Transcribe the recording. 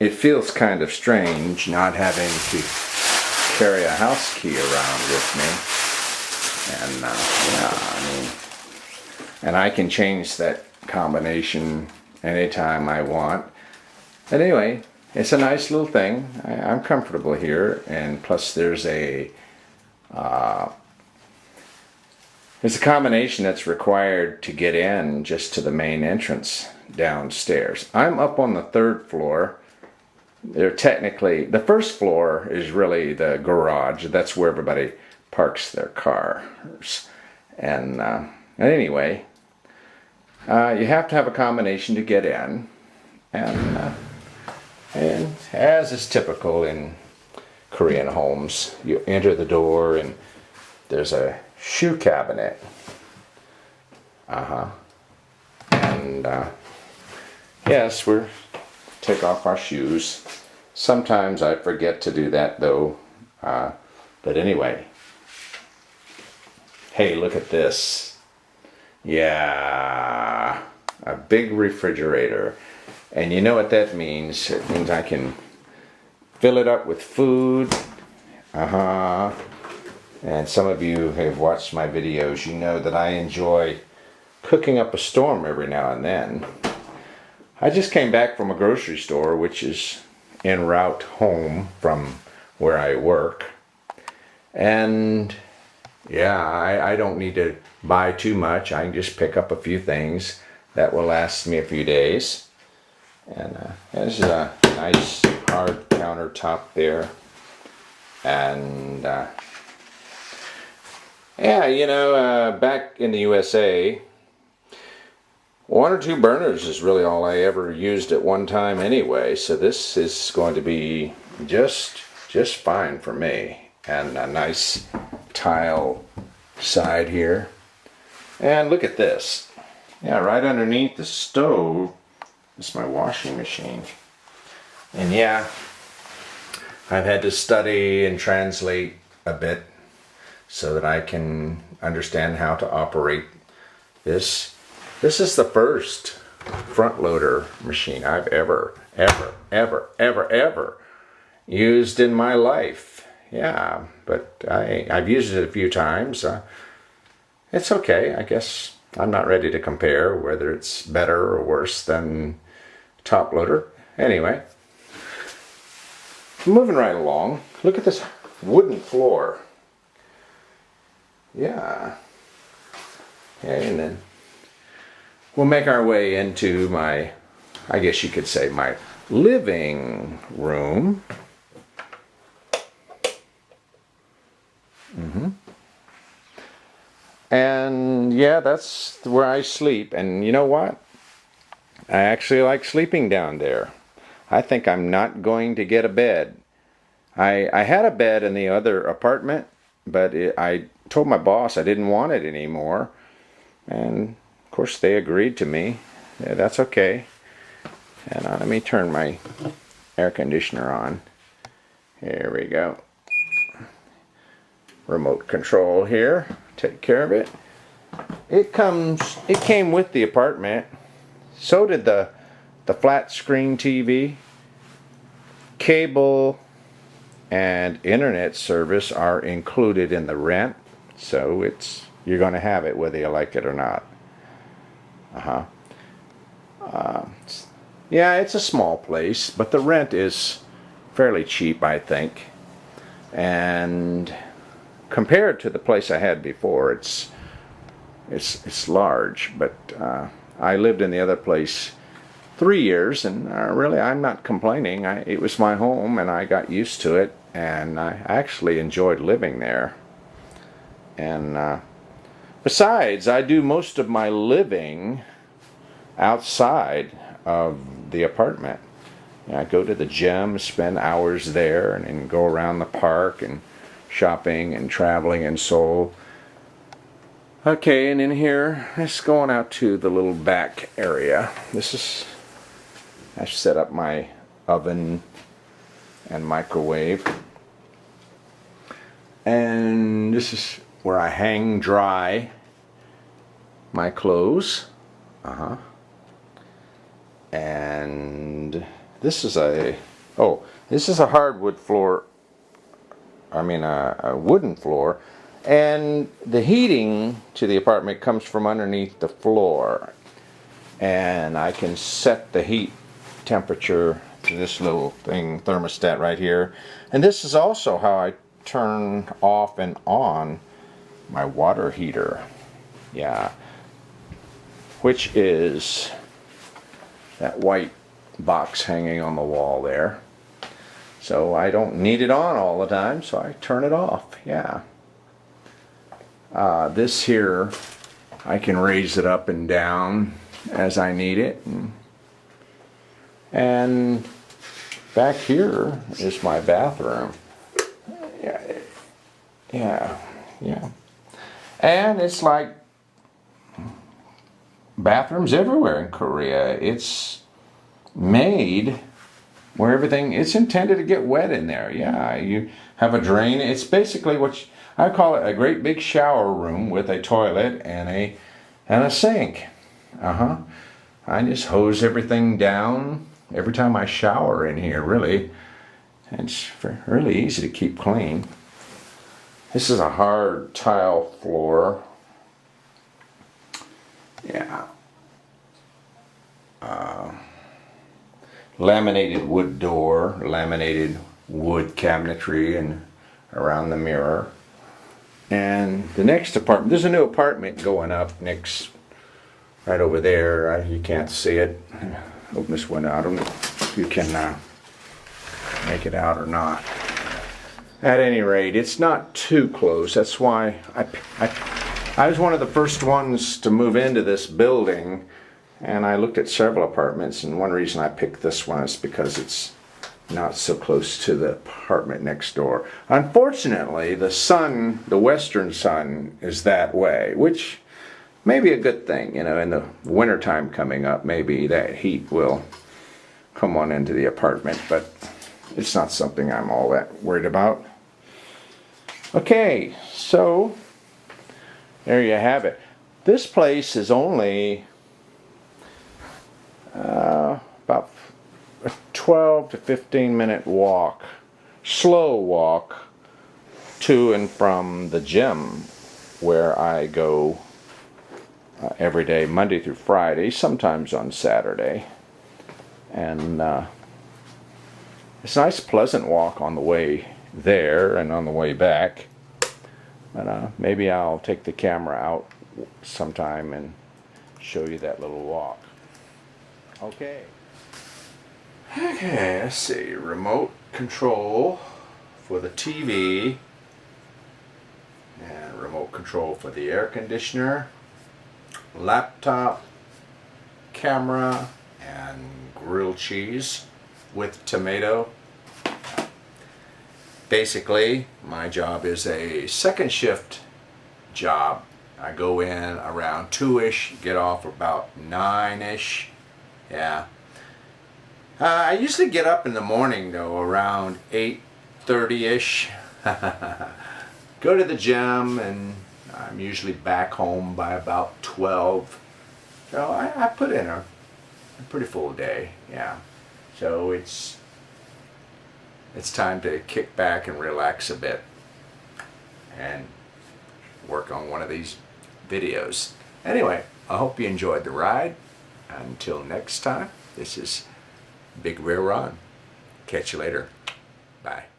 it feels kind of strange not having to carry a house key around with me. And yeah, I mean, and I can change that combination anytime I want. But anyway, it's a nice little thing. I'm comfortable here, and plus there's a combination that's required to get in just to the main entrance downstairs. I'm up on the 3rd floor. They're technically, the 1st floor is really the garage. That's where everybody parks their cars. And anyway, you have to have a combination to get in. And as is typical in Korean homes, you enter the door and there's a shoe cabinet. And yes, we're take off our shoes. Sometimes I forget to do that though. But anyway. Hey, look at this. Yeah, a big refrigerator. And you know what that means? It means I can fill it up with food. And some of you have watched my videos. You know that I enjoy cooking up a storm every now and then. I just came back from a grocery store, which is en route home from where I work. And yeah, I don't need to buy too much. I can just pick up a few things that will last me a few days. And this is a nice hard countertop there. And yeah, you know, back in the USA, 1 or 2 burners is really all I ever used at one time anyway. So this is going to be just fine for me. And a nice tile side here. And look at this. Yeah, right underneath the stove is my washing machine. And yeah, I've had to study and translate a bit so that I can understand how to operate this. This is the first front loader machine I've ever used in my life. Yeah, but I've used it a few times. It's okay. I guess I'm not ready to compare whether it's better or worse than top loader. Anyway, moving right along. Look at this wooden floor. Yeah. Okay, and then we'll make our way into my, I guess you could say, my living room. And yeah, that's where I sleep. And you know what? I actually like sleeping down there. I think I'm not going to get a bed. I had a bed in the other apartment, but I told my boss I didn't want it anymore. And of course they agreed to me. Yeah, that's okay. And let me turn my air conditioner on. Here we go. Remote control here. Take care of it. It came with the apartment. So did the flat screen TV. Cable and internet service are included in the rent. So you're going to have it whether you like it or not. Yeah, it's a small place, but the rent is fairly cheap, I think. And compared to the place I had before, it's large. But I lived in the other place 3 years, and really I'm not complaining. It was my home, and I got used to it, and I actually enjoyed living there. And besides, I do most of my living outside of the apartment. I go to the gym, spend hours there, and then go around the park and shopping and traveling in Seoul. Okay, and in here, it's going out to the little back area. I've set up my oven and microwave. And this is where I hang dry my clothes. And this is a Oh, this is a hardwood floor. I mean a wooden floor. And the heating to the apartment comes from underneath the floor. And I can set the heat temperature to this little thing, thermostat right here. And this is also how I turn off and on my water heater. Yeah. Which is that white box hanging on the wall there. So I don't need it on all the time, so I turn it off. Yeah. This here, I can raise it up and down as I need it. And back here is my bathroom. Yeah. And it's like bathrooms everywhere in Korea. It's made where everything, it's intended to get wet in there. Yeah, you have a drain. It's basically I call it a great big shower room with a toilet and a sink. I just hose everything down every time I shower in here, really. It's really easy to keep clean. This is a hard tile floor. Yeah. Laminated wood door, laminated wood cabinetry and around the mirror. And the next apartment, there's a new apartment going up next, right over there. You can't see it. Open this window. I don't know if you can make it out or not. At any rate, it's not too close. That's why I was one of the first ones to move into this building, and I looked at several apartments, and one reason I picked this one is because it's not so close to the apartment next door. Unfortunately, the sun, the western sun, is that way, which may be a good thing. You know, in the wintertime coming up, maybe that heat will come on into the apartment, but it's not something I'm all that worried about. Okay, so there you have it. This place is only about a 12 to 15 minute walk, slow walk, to and from the gym where I go every day, Monday through Friday, sometimes on Saturday. And it's a nice, pleasant walk on the way there and on the way back. But maybe I'll take the camera out sometime and show you that little walk. Okay, let's see. Remote control for the TV and remote control for the air conditioner, laptop, camera, and grilled cheese with tomato. Basically, my job is a second shift job. I go in around 2-ish, get off about 9-ish. Yeah. I usually get up in the morning though, around 8:30-ish. Go to the gym, and I'm usually back home by about 12. So I put in a pretty full day, yeah. So it's time to kick back and relax a bit and work on one of these videos. Anyway, I hope you enjoyed the ride. Until next time, this is Big Bear Ron. Catch you later. Bye.